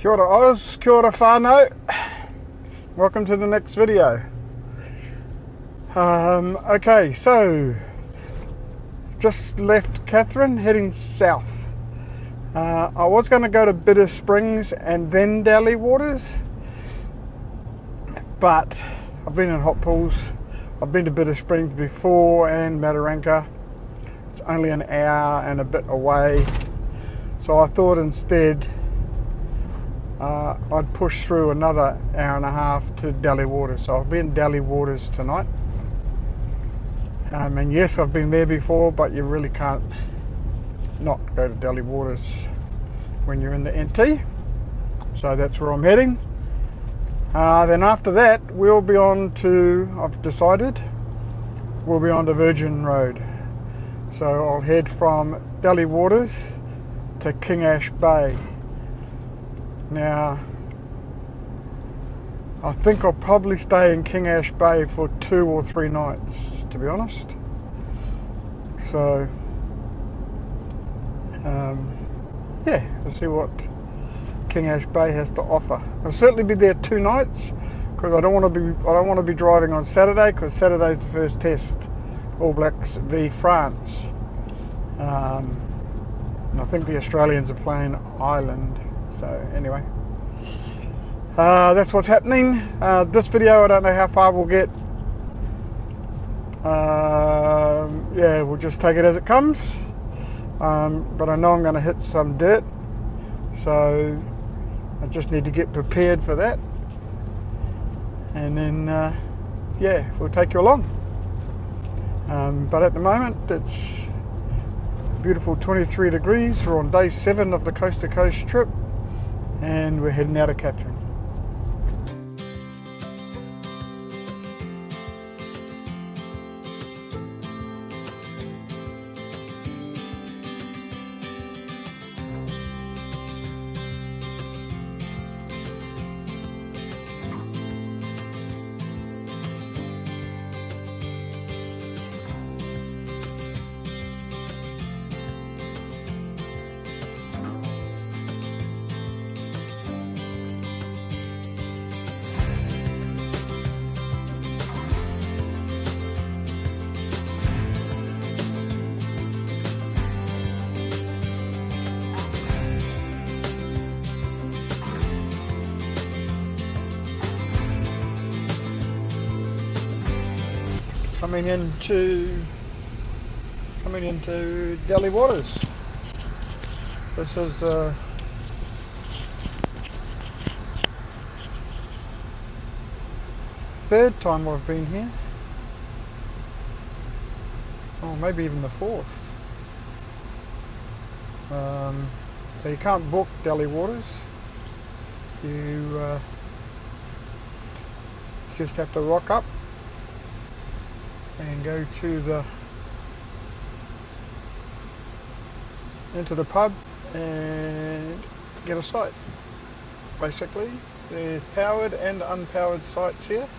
Kia ora Oz, kia ora whānau. Welcome to the next video. Okay, so just left Katherine, heading south. I was going to go to Bitter Springs and then Daly Waters, but I've been in hot pools. I've been to Bitter Springs before and Mataranka. It's only an hour and a bit away, so I thought instead I'd push through another hour and a half to Daly Waters. So I'll be in Daly Waters tonight. And yes, I've been there before, but you really can't not go to Daly Waters when you're in the NT. So that's where I'm heading. Then after that, we'll be on to, I've decided, we'll be on to Virgin Road. So I'll head from Daly Waters to Kingash Bay. Now, I think I'll probably stay in Kingash Bay for 2 or 3 nights, to be honest. So, yeah, we'll see what Kingash Bay has to offer. I'll certainly be there 2 nights because I don't want to be driving on Saturday, because Saturday's the first test, All Blacks v France. And I think the Australians are playing Ireland. So anyway, that's what's happening. This video, I don't know how far we'll get. Yeah, we'll just take it as it comes. But I know I'm going to hit some dirt, so I just need to get prepared for that. And then, yeah, we'll take you along. But at the moment, it's beautiful 23 degrees. We're on day 7 of the coast to coast trip, and we're heading out of Katherine. Coming into Daly Waters. This is third time I've been here. Oh, maybe even the 4th. So you can't book Daly Waters. You just have to rock up and go to into the pub and get a site. Basically, there's powered and unpowered sites here.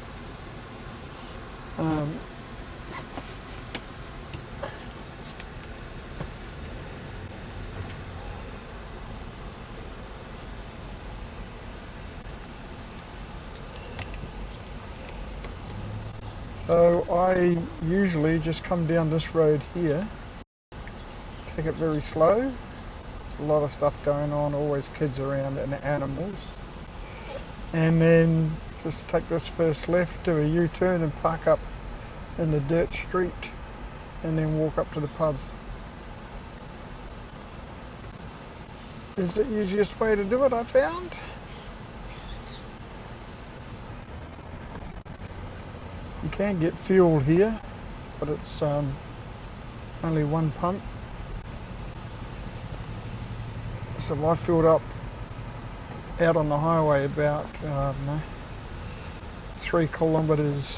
So I usually just come down this road here, take it very slow. There's a lot of stuff going on, always kids around and animals. And then just take this first left, do a U-turn and park up in the dirt street, and then walk up to the pub. Is the easiest way to do it, I found. You can get fuel here, but it's only one pump. So I filled up out on the highway about 3 kilometres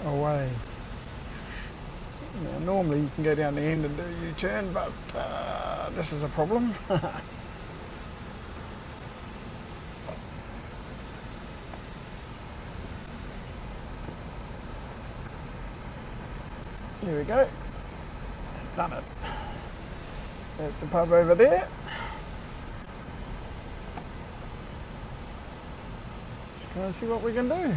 away. Now, normally you can go down the end and do a U-turn, but this is a problem. Here we go. Done it. There's the pub over there. and see what we can do.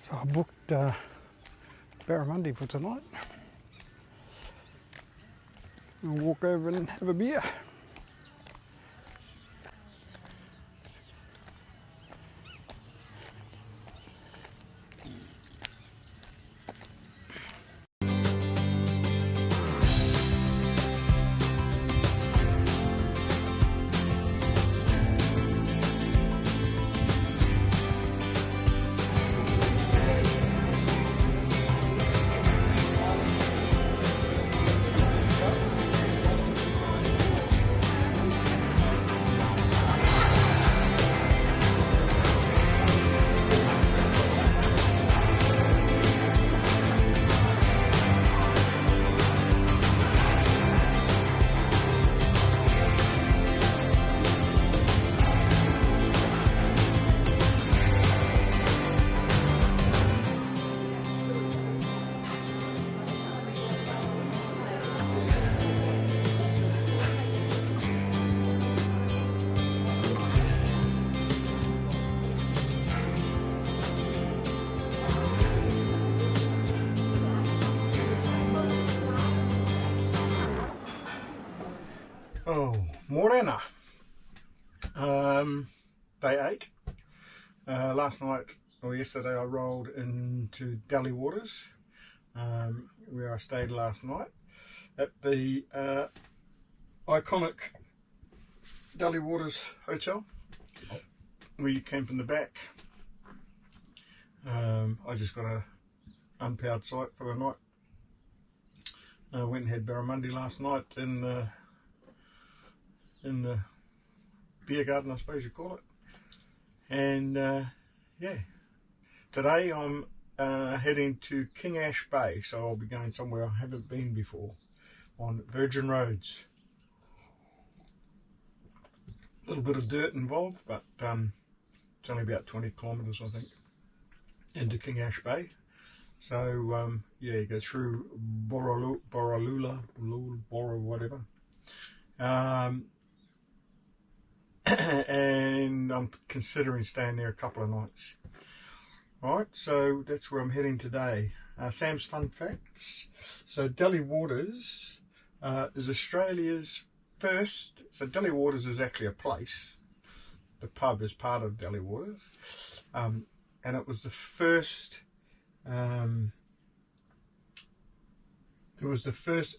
So I booked barramundi for tonight. I'll walk over and have a beer. Oh, morena. Day 8. Last night or yesterday I rolled into Daly Waters, where I stayed last night at the iconic Daly Waters Hotel, where you came from the back. I just got a unpowered site for the night. I went and had barramundi last night in the beer garden, I suppose you call it. And yeah, today I'm heading to King Ash Bay, so I'll be going somewhere I haven't been before on virgin roads. A little bit of dirt involved, but it's only about 20 kilometres I think into King Ash Bay. So yeah, you go through Borroloola, whatever. And I'm considering staying there a couple of nights. Alright, so that's where I'm heading today. Sam's fun facts. So Daly Waters is Australia's first, so Daly Waters is actually a place. The pub is part of Daly Waters. And it was the first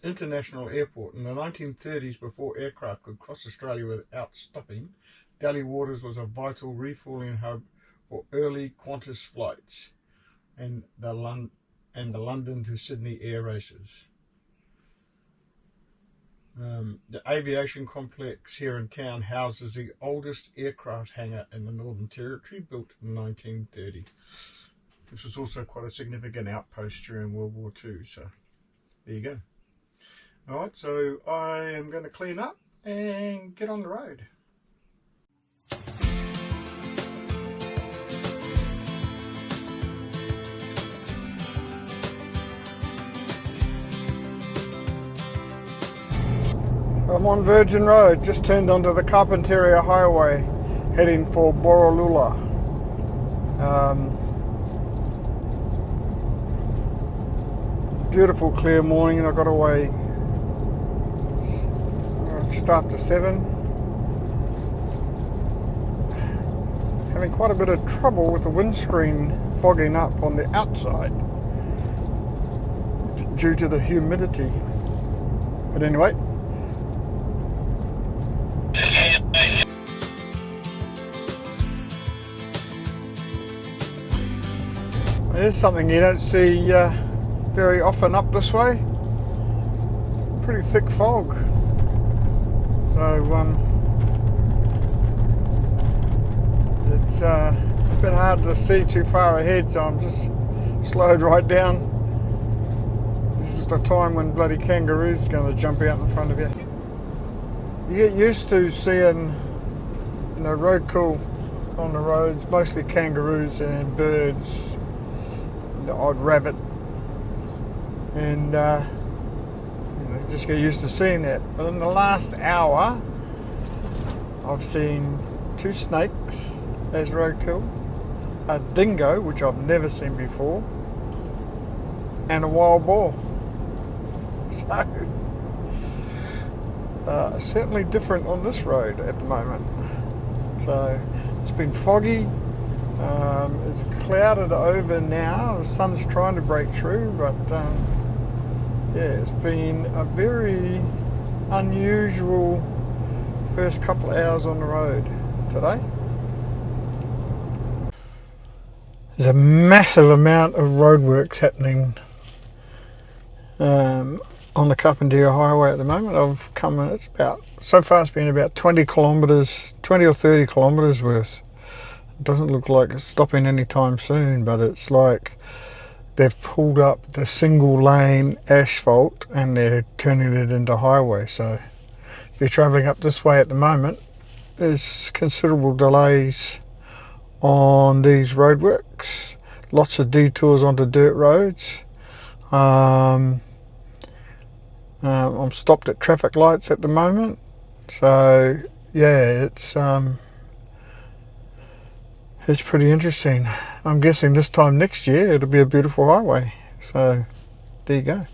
international airport in the 1930s. Before aircraft could cross Australia without stopping, Daly Waters was a vital refuelling hub for early Qantas flights and the London to Sydney air races. The aviation complex here in town houses the oldest aircraft hangar in the Northern Territory, built in 1930. This was also quite a significant outpost during World War II, so there you go. Alright, so I am going to clean up and get on the road. I'm on Virgin Road, just turned onto the Carpentaria Highway, heading for Borroloola. Beautiful clear morning, and I got away just after 7. Having quite a bit of trouble with the windscreen fogging up on the outside. due to the humidity. But anyway. There's something you don't see very often up this way. Pretty thick fog. So it's a bit hard to see too far ahead, so I'm just slowed right down. This is the time when bloody kangaroo's going to jump out in front of you. You get used to seeing, you know, roadkill on the roads, mostly kangaroos and birds, the odd rabbit, and you just get used to seeing that. But in the last hour, I've seen 2 snakes as roadkill, a dingo, which I've never seen before, and a wild boar. So certainly different on this road at the moment. So it's been foggy. It's clouded over now. The sun's trying to break through, but yeah, it's been a very unusual first couple of hours on the road today. There's a massive amount of roadworks happening on the Carpentaria Highway at the moment. I've come, it's about, so far it's been about 20 kilometres, 20 or 30 kilometres worth. It doesn't look like it's stopping anytime soon, but it's like they've pulled up the single lane asphalt and they're turning it into highway. So if you're travelling up this way at the moment, there's considerable delays on these roadworks, lots of detours onto dirt roads. I'm stopped at traffic lights at the moment, so yeah, it's pretty interesting. I'm guessing this time next year it'll be a beautiful highway, so there you go.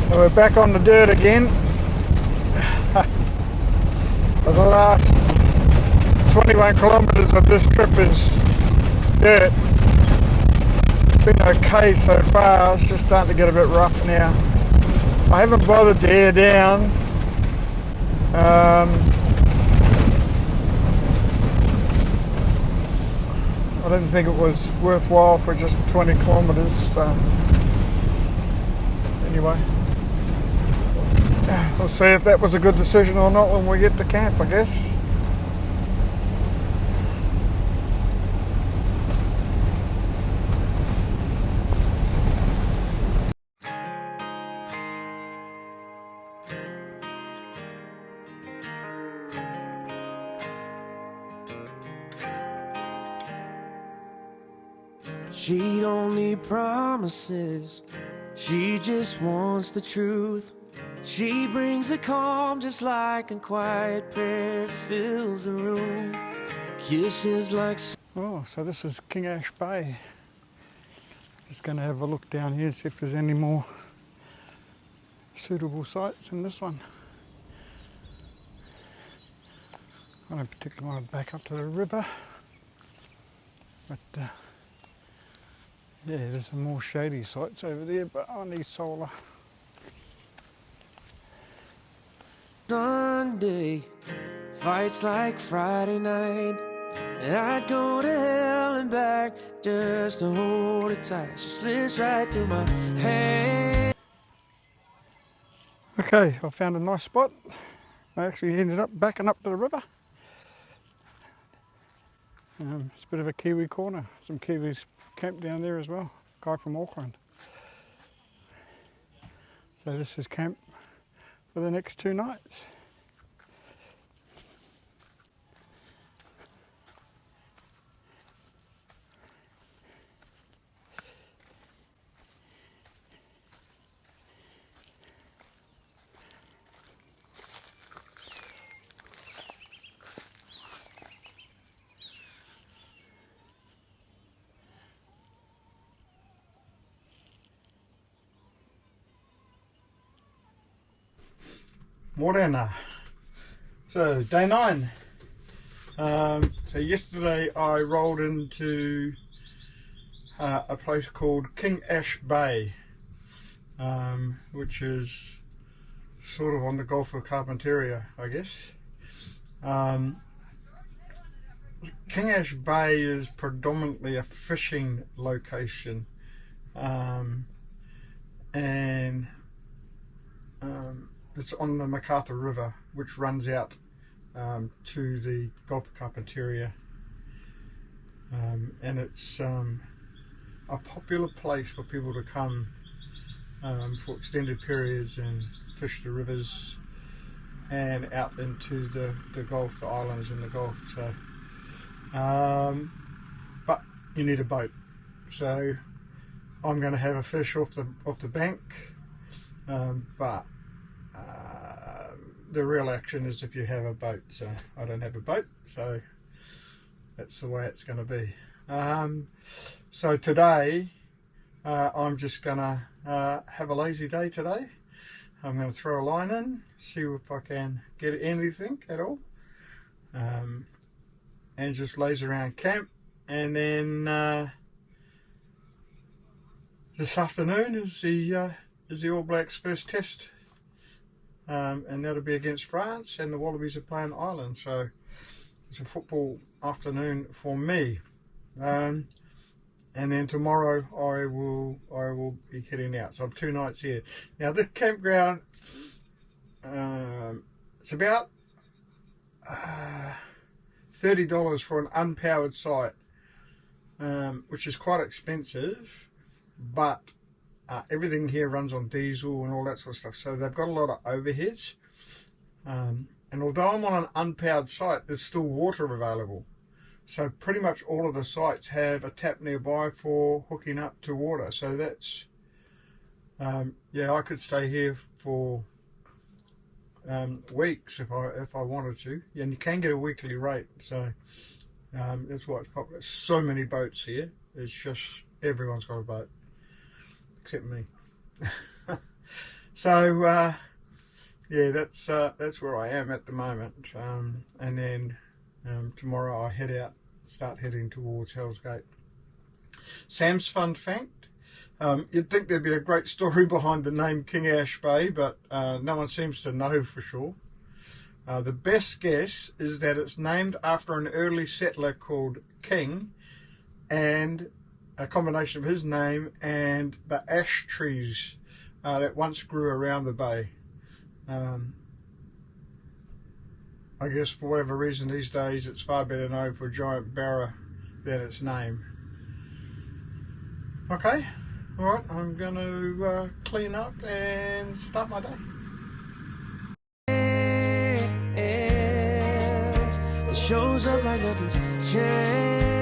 We're back on the dirt again. For the last 21 kilometres of this trip is dirt. It's been okay so far, it's just starting to get a bit rough now. I haven't bothered to air down. I didn't think it was worthwhile for just 20 kilometres. Anyway. We'll see if that was a good decision or not when we get to camp, I guess. She don't need promises, she just wants the truth. She brings the calm just like a quiet prayer fills the room. Kisses like... Oh, so this is King Ash Bay. Just going to have a look down here, see if there's any more suitable sites in this one. I don't particularly want to back up to the river, but yeah, there's some more shady sites over there, but I need solar. Sunday, fights like Friday night, and I'd go to hell pulling back just to hold it tight. She slips right through my hand. Okay, I found a nice spot. I actually ended up backing up to the river. It's a bit of a Kiwi corner. Some Kiwis camped down there as well. Guy from Auckland. So this is camp for the next 2 nights. Morena. So day 9. So yesterday I rolled into a place called King Ash Bay, which is sort of on the Gulf of Carpentaria, I guess. King Ash Bay is predominantly a fishing location, and it's on the MacArthur River, which runs out to the Gulf of Carpentaria, and it's a popular place for people to come for extended periods and fish the rivers and out into the Gulf, the islands in the Gulf. So, but you need a boat, so I'm going to have a fish off the bank, but the real action is if you have a boat. So I don't have a boat, so that's the way it's going to be. So today I'm just going to have a lazy day today. I'm going to throw a line in, see if I can get anything at all, and just laze around camp. And then this afternoon is the All Blacks' first test, and that'll be against France, and the Wallabies are playing Ireland. So it's a football afternoon for me. And then tomorrow I will be heading out. So I'm 2 nights here. Now this campground, it's about $30 for an unpowered site, which is quite expensive, but everything here runs on diesel and all that sort of stuff. So they've got a lot of overheads, and although I'm on an unpowered site, there's still water available. So pretty much all of the sites have a tap nearby for hooking up to water. So that's, yeah, I could stay here for weeks if I wanted to, and you can get a weekly rate. So that's why it's popular. So many boats here. It's just everyone's got a boat except me. So yeah, that's where I am at the moment. And then tomorrow I start heading towards Hell's Gate. Sam's fun fact: you'd think there'd be a great story behind the name King Ash Bay, but no one seems to know for sure. The best guess is that it's named after an early settler called King, and a combination of his name and the ash trees that once grew around the bay. I guess for whatever reason these days it's far better known for giant barra than its name. Okay, alright, I'm going to clean up and start my day. It shows up like nothing's changed.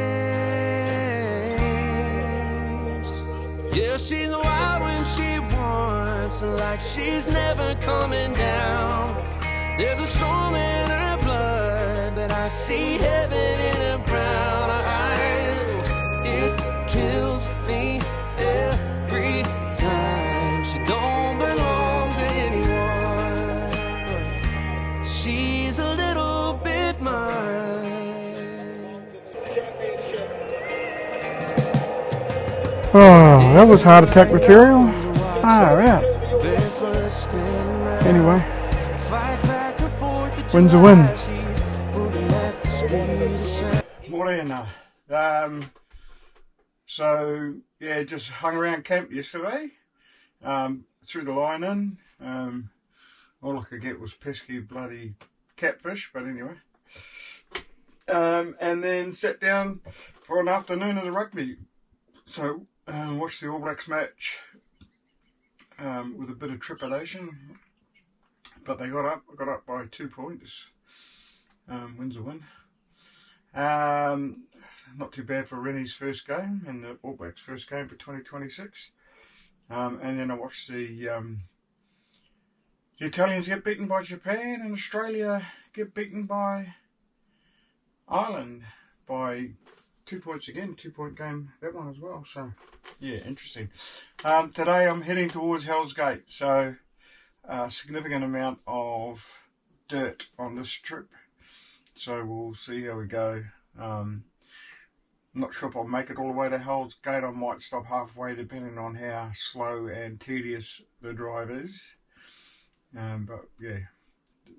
Yeah, she's wild when she wants, like she's never coming down. There's a storm in her blood, but I see heaven in her brown eyes. It kills me every time. She don't belong to anyone, but she's a little bit mine. Oh, that was heart attack material. Ah, yeah. Anyway. Wins a win. Morena. So yeah, just hung around camp yesterday, threw the line in. All I could get was pesky bloody catfish, but anyway. And then sat down for an afternoon of the rugby. So watched the All Blacks match with a bit of trepidation, but they got up by 2 points. Win's a win. Not too bad for Rennie's first game and the All Blacks' first game for 2026. And then I watched the Italians get beaten by Japan, and Australia get beaten by Ireland by 2 points again. 2 point game, that one as well. So yeah, interesting. Today I'm heading towards Hell's Gate, so a significant amount of dirt on this trip, so we'll see how we go. I'm not sure if I'll make it all the way to Hell's Gate. I might stop halfway depending on how slow and tedious the drive is. But yeah,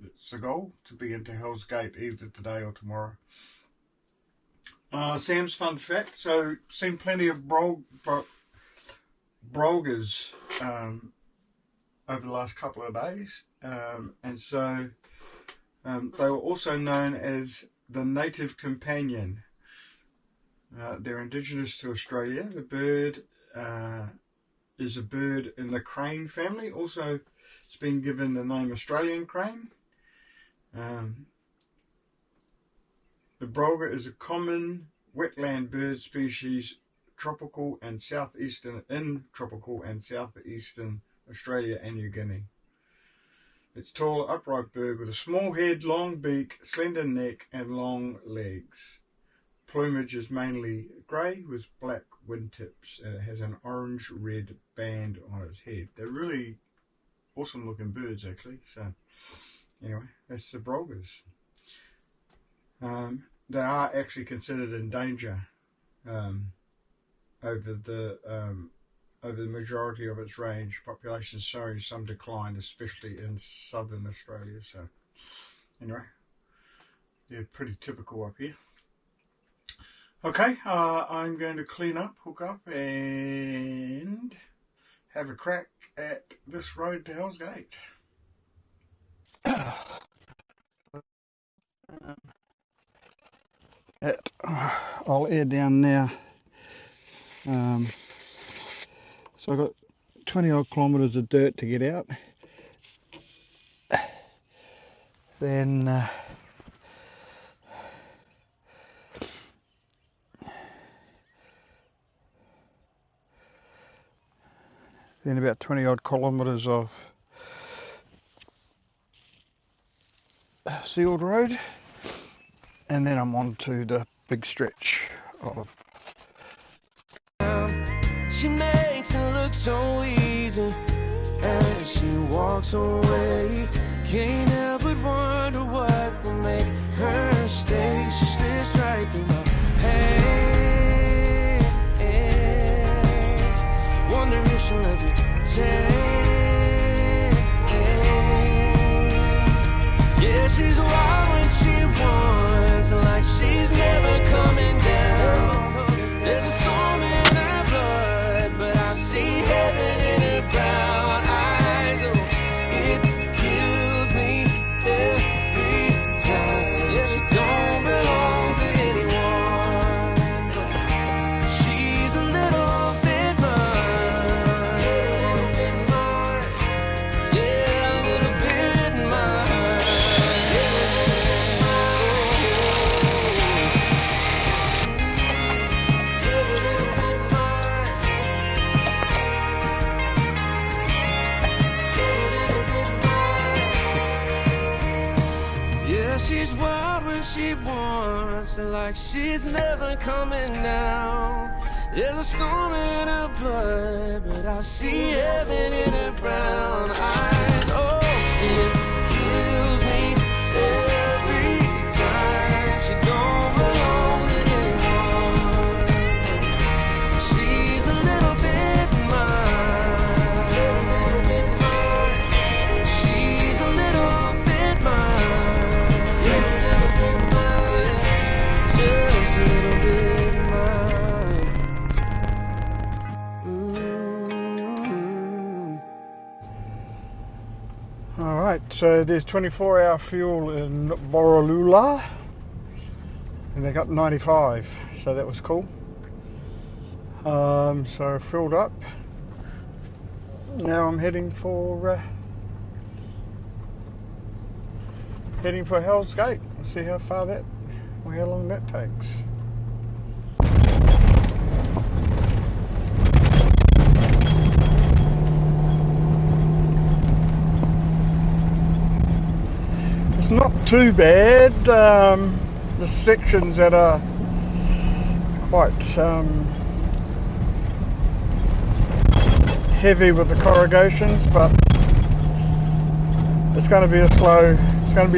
it's the goal to be into Hell's Gate either today or tomorrow. Sam's fun fact, so seen plenty of brolgers over the last couple of days, and so they were also known as the native companion. They're indigenous to Australia. The bird is a bird in the crane family. Also, it's been given the name Australian crane. The brolga is a common wetland bird species, tropical and southeastern Australia and New Guinea. It's a tall, upright bird with a small head, long beak, slender neck, and long legs. Plumage is mainly grey with black wingtips, and it has an orange-red band on its head. They're really awesome looking birds, actually. So anyway, that's the brolgas. They are actually considered in danger over the majority of its range. Population showing some decline, especially in southern Australia. So anyway, they're pretty typical up here. Okay, I'm going to clean up, hook up, and have a crack at this road to Hell's Gate. I'll air down now. So I've got 20 odd kilometres of dirt to get out. Then about 20 odd kilometres of sealed road, and then I'm on to the big stretch of. She makes it look so easy as she walks away. Can't help but wonder what will make her stay. She slips right through my hands. Wonder if she'll ever change. Yeah, she's wild when she wants, like she's never coming down. There's a storm in her blood, but I see heaven in her brown eyes. Oh, it kills me every time. Yeah, she don't belong to anyone. She's a little bit mine. Yeah, a little bit mine. Yeah, she's wild when she wants, like she's never coming down. There's a storm in her blood, but I see heaven in her brown eyes. Oh, it kills me every time. She don't belong to anyone. She's a little bit mine. She's a little bit mine. Just a little bit mine. So there's 24-hour fuel in Borroloola, and they got 95, so that was cool. So filled up. Now I'm heading for Hell's Gate. We'll see how far that, or how long that takes. It's not too bad. The sections that are quite heavy with the corrugations, but it's going to be a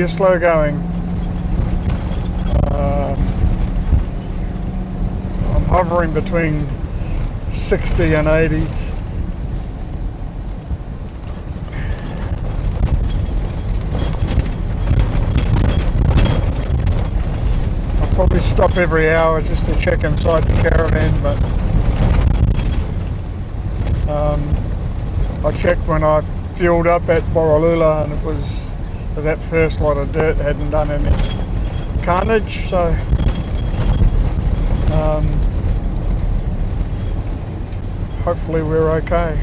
slow going. I'm hovering between 60 and 80. I'll probably stop every hour just to check inside the caravan, but I checked when I fueled up at Borroloola, and it was that first lot of dirt hadn't done any carnage, so hopefully we're okay.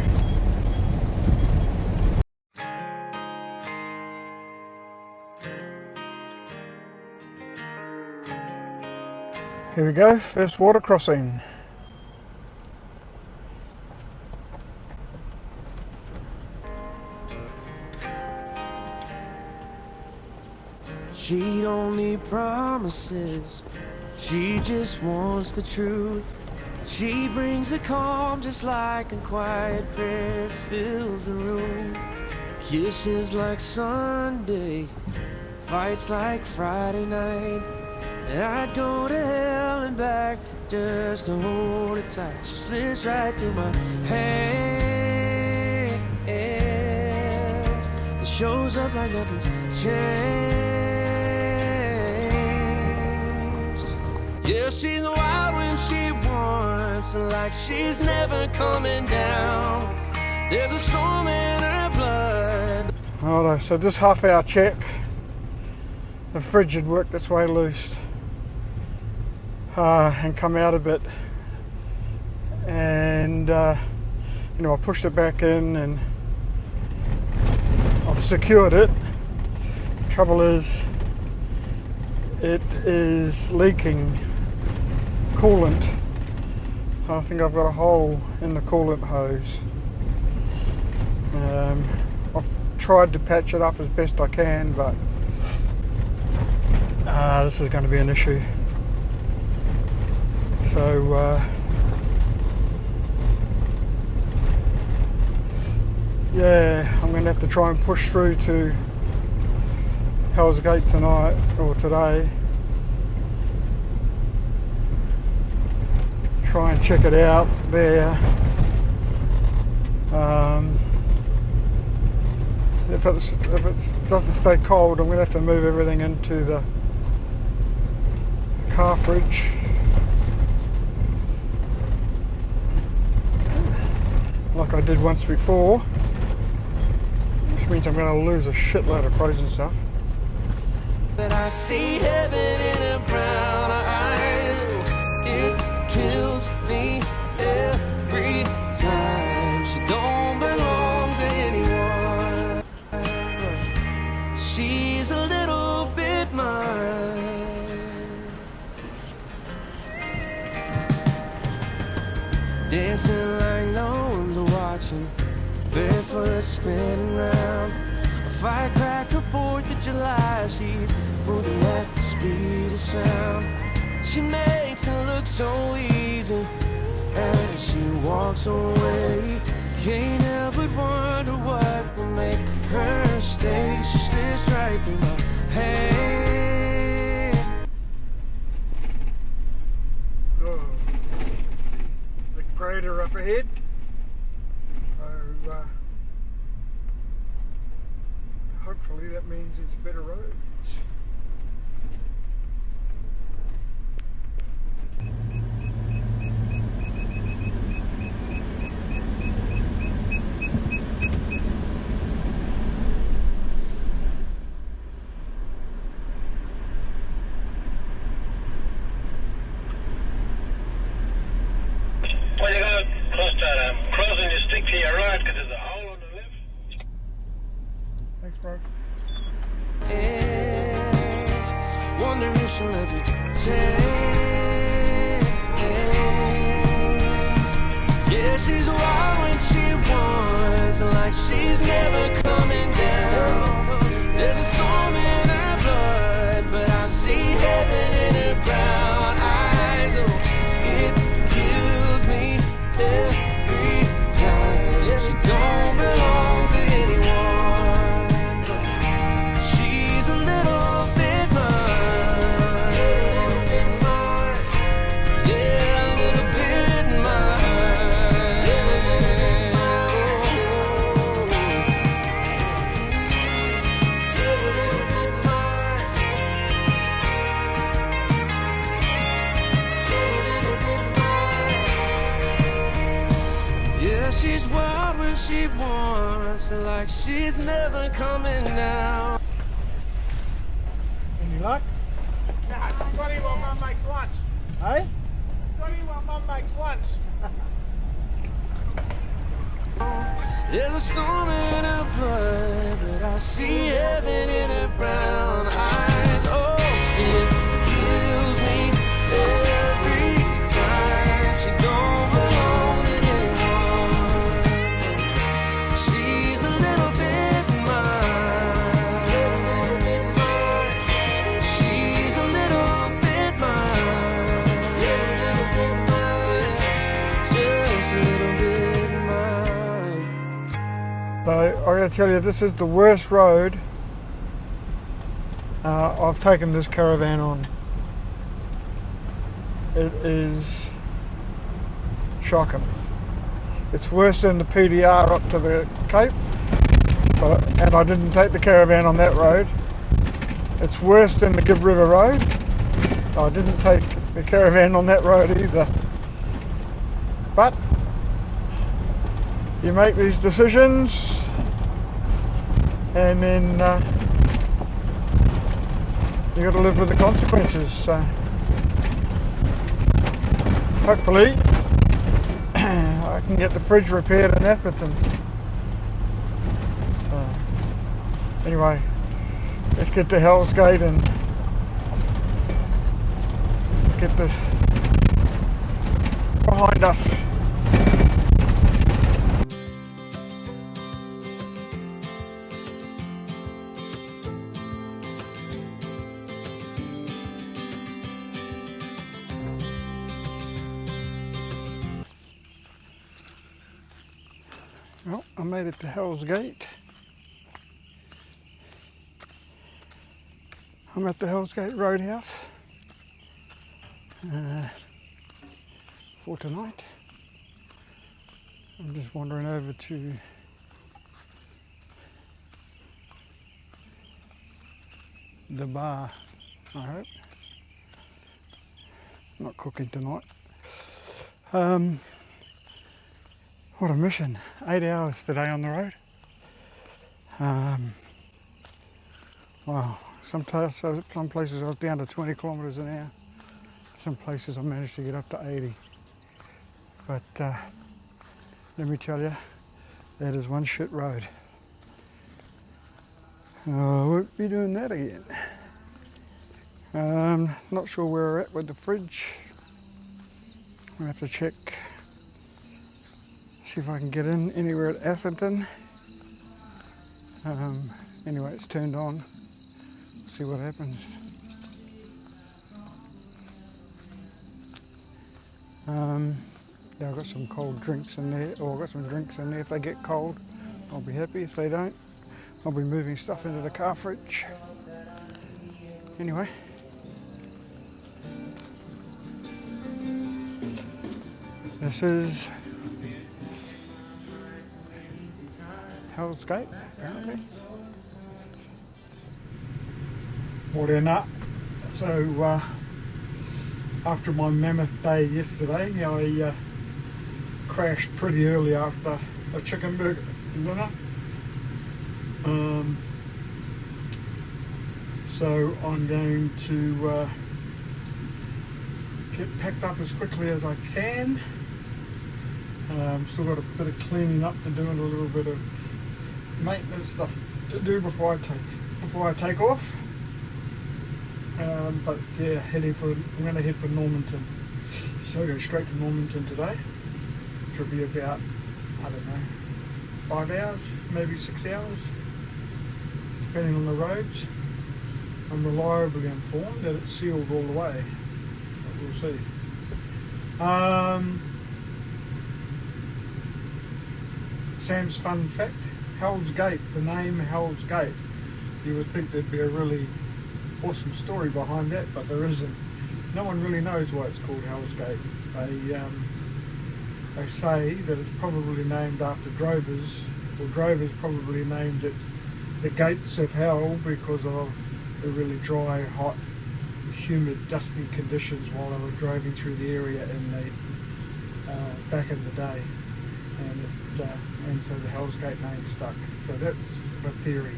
Here we go, first water crossing. She don't need promises, she just wants the truth. She brings the calm just like a quiet prayer fills the room. Kisses like Sunday, fights like Friday night. And I'd go to hell and back just to hold her tight. She slips right through my hands. It shows up like nothing's changed. Yeah, she's wild when she wants, like she's never coming down. There's a storm in her blood. Alright, so this half-hour check, the fridge had worked its way loose and come out a bit, and I pushed it back in and I've secured it. Trouble is, it is leaking coolant. I think I've got a hole in the coolant hose. I've tried to patch it up as best I can, but this is going to be an issue. So yeah, I'm going to have to try and push through to Hell's Gate tonight or today. Try and check it out there. If it doesn't stay cold, I'm going to have to move everything into the car fridge. Like I did once before, which means I'm going to lose a shitload of frozen stuff. That I see heaven in her brown eyes. It kills me every time. She don't belong to anyone. She's a little bit mine. Dancing like no one's watching, barefoot spinning round. A firecracker 4th of July, she's moving at the speed of sound. She makes it look so easy as she walks away. Can't help but wonder what will make her stay. She slips right through my hand. Oh, the crater up ahead. So hopefully that means it's better roads. stick to your right because there's a hole on the left. Thanks, bro. And wonder if she'll ever change. Yeah, she's wild when she wants, like she's never coming down. There's a storm in her blood, but I see heaven in her brown eyes. Oh, it kills me every time. She don't belong to anyone. She's a little bit mine. Yeah, a little bit mine. Yeah, she's wild when she wants, like she's never coming down. Any luck? Nah, it's funny while Mum makes lunch. Hey? It's funny while Mum makes lunch. There's a storm in her blood, but I see heaven in her brown eyes. Oh, it kills me every time. She don't belong to anyone. She's a little bit mine. She's a little bit mine. Just a little bit mine. So I gotta tell you, this is the worst road I've taken this caravan on. It is shocking. It's worse than the PDR up to the Cape, and I didn't take the caravan on that road. It's worse than the Gibb River Road. I didn't take the caravan on that road either. But you make these decisions, and then you got to live with the consequences. So hopefully I can get the fridge repaired in Atherton. Anyway, let's get to Hell's Gate and get this behind us. Well, I made it to Hell's Gate. I'm at the Hell's Gate Roadhouse for tonight. I'm just wandering over to the bar, I hope. Not cooking tonight. What a mission. 8 hours today on the road. Wow. Some places I was down to 20 kilometres an hour. Some places I managed to get up to 80. But let me tell you, that is one shit road. I won't be doing that again. Not sure where we're at with the fridge. I'm gonna have to check, see if I can get in anywhere at Atherton. Anyway, it's turned on. See what happens. Yeah, I've got some cold drinks in there, or I've got some drinks in there. If they get cold, I'll be happy. If they don't, I'll be moving stuff into the car fridge. Anyway. This is Hell's Gate, apparently. Morning up. So after my mammoth day yesterday, I crashed pretty early after a chicken burger dinner. So I'm going to get packed up as quickly as I can. Still got a bit of cleaning up to do and a little bit of maintenance stuff to do before I take off. But yeah, I'm going to head for Normanton. So I go straight to Normanton today, which will be about, I don't know, 5 hours, maybe 6 hours, depending on the roads. I'm reliably informed that it's sealed all the way, but we'll see. Sam's fun fact, Hell's Gate, the name Hell's Gate. You would think there'd be a really awesome story behind that, but there isn't. No one really knows why it's called Hell's Gate. They say that it's probably named after drovers, or drovers probably named it the Gates of Hell because of the really dry, hot, humid, dusty conditions while they were driving through the area in the back in the day, and so the Hell's Gate name stuck. So that's the theory,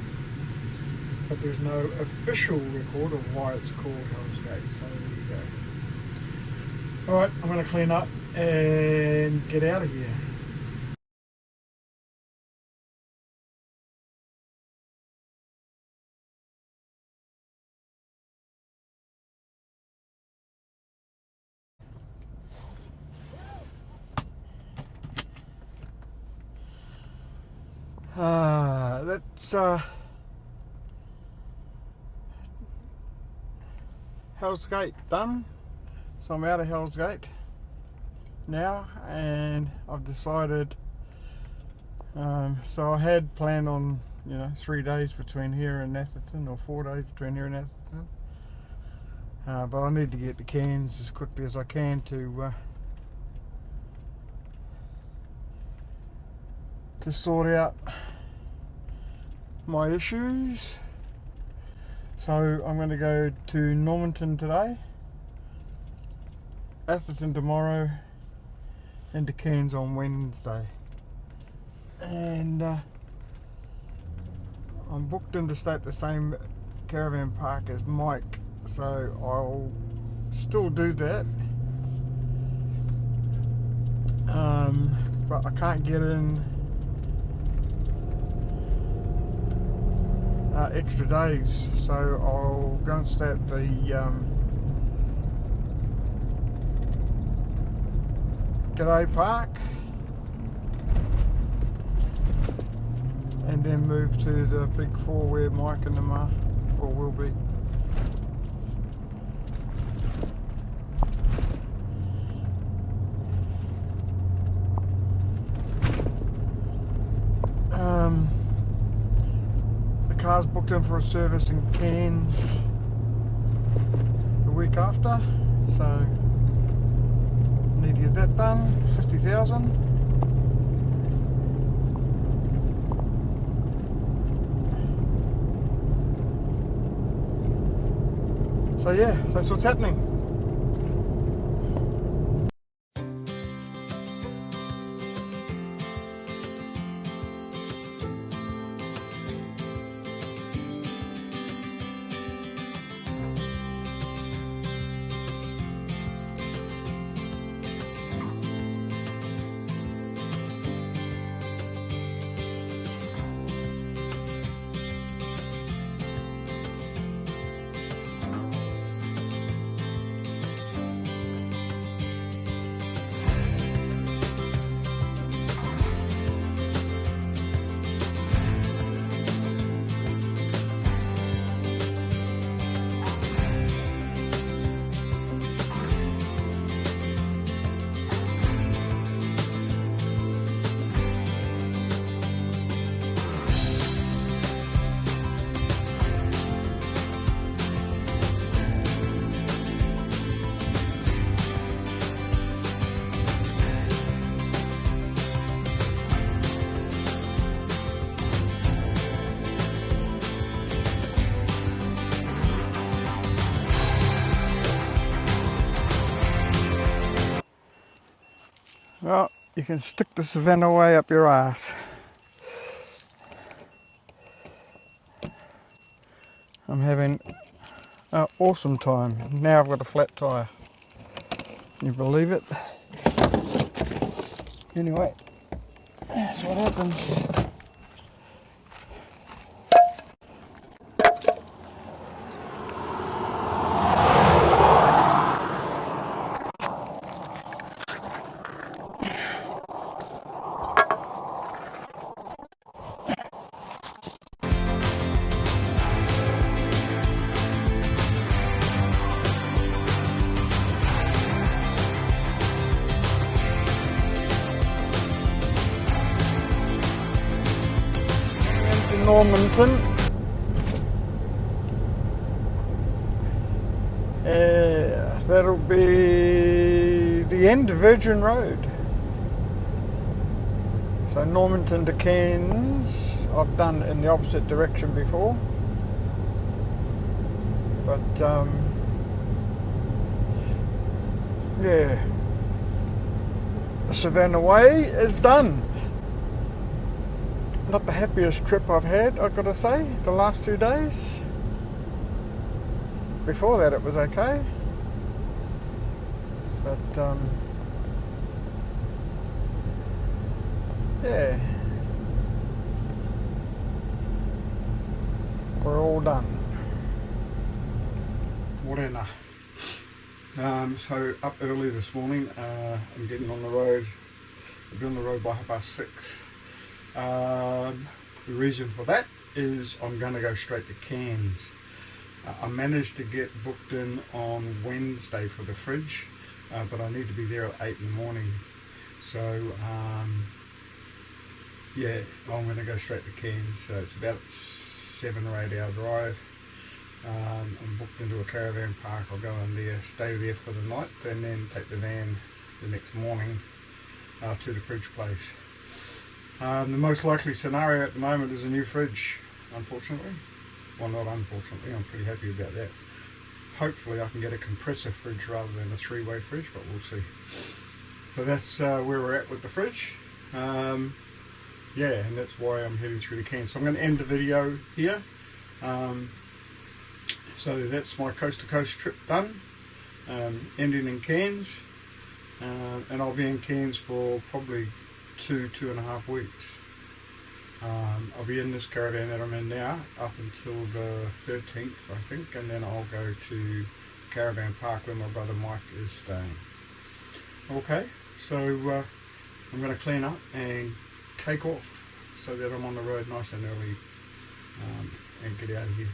but there's no official record of why it's called Hell's Gate. So there you go. All right, I'm going to clean up and get out of here. That's Hell's Gate done. So I'm out of Hell's Gate now, and I've decided, so I had planned on 3 days between here and Atherton, or 4 days between here and Atherton, but I need to get to Cairns as quickly as I can to sort out my issues. So I'm going to go to Normanton today, Atherton tomorrow, and to Cairns on Wednesday. And I'm booked in to stay at the same caravan park as Mike, so I'll still do that. But I can't get in extra days, so I'll go and stay at the G'day Park, and then move to the Big Four where Mike and them are, or will be. The car's booked in for a service in Cairns the week after, so need to get that done. 50,000. So yeah, that's what's happening. Well, you can stick the Savannah Way up your ass. I'm having an awesome time. Now I've got a flat tyre. Can you believe it? Anyway, that's what happens. Normanton. That'll be the end of Virgin Road. So Normanton to Cairns, I've done in the opposite direction before. But yeah, the Savannah Way is done. Not the happiest trip I've had, I've got to say, the last 2 days. Before that it was okay. But yeah, we're all done. Morena. So up early this morning, I'm getting on the road. I'll be on the road by 6:30. The reason for that is I'm going to go straight to Cairns. I managed to get booked in on Wednesday for the fridge, but I need to be there at 8 in the morning. So yeah, I'm going to go straight to Cairns. So it's about 7 or 8 hour drive. I'm booked into a caravan park. I'll go in there, stay there for the night, and then take the van the next morning to the fridge place. The most likely scenario at the moment is a new fridge, unfortunately. Well, not unfortunately, I'm pretty happy about that. Hopefully I can get a compressor fridge rather than a 3-way fridge, but we'll see. So that's where we're at with the fridge. Yeah, and that's why I'm heading through the Cairns. So I'm going to end the video here. So that's my coast to coast trip done, ending in Cairns, and I'll be in Cairns for probably 2.5 weeks. I'll be in this caravan that I'm in now up until the 13th, I think, and then I'll go to Caravan Park where my brother Mike is staying. Okay, so I'm going to clean up and take off so that I'm on the road nice and early and get out of here.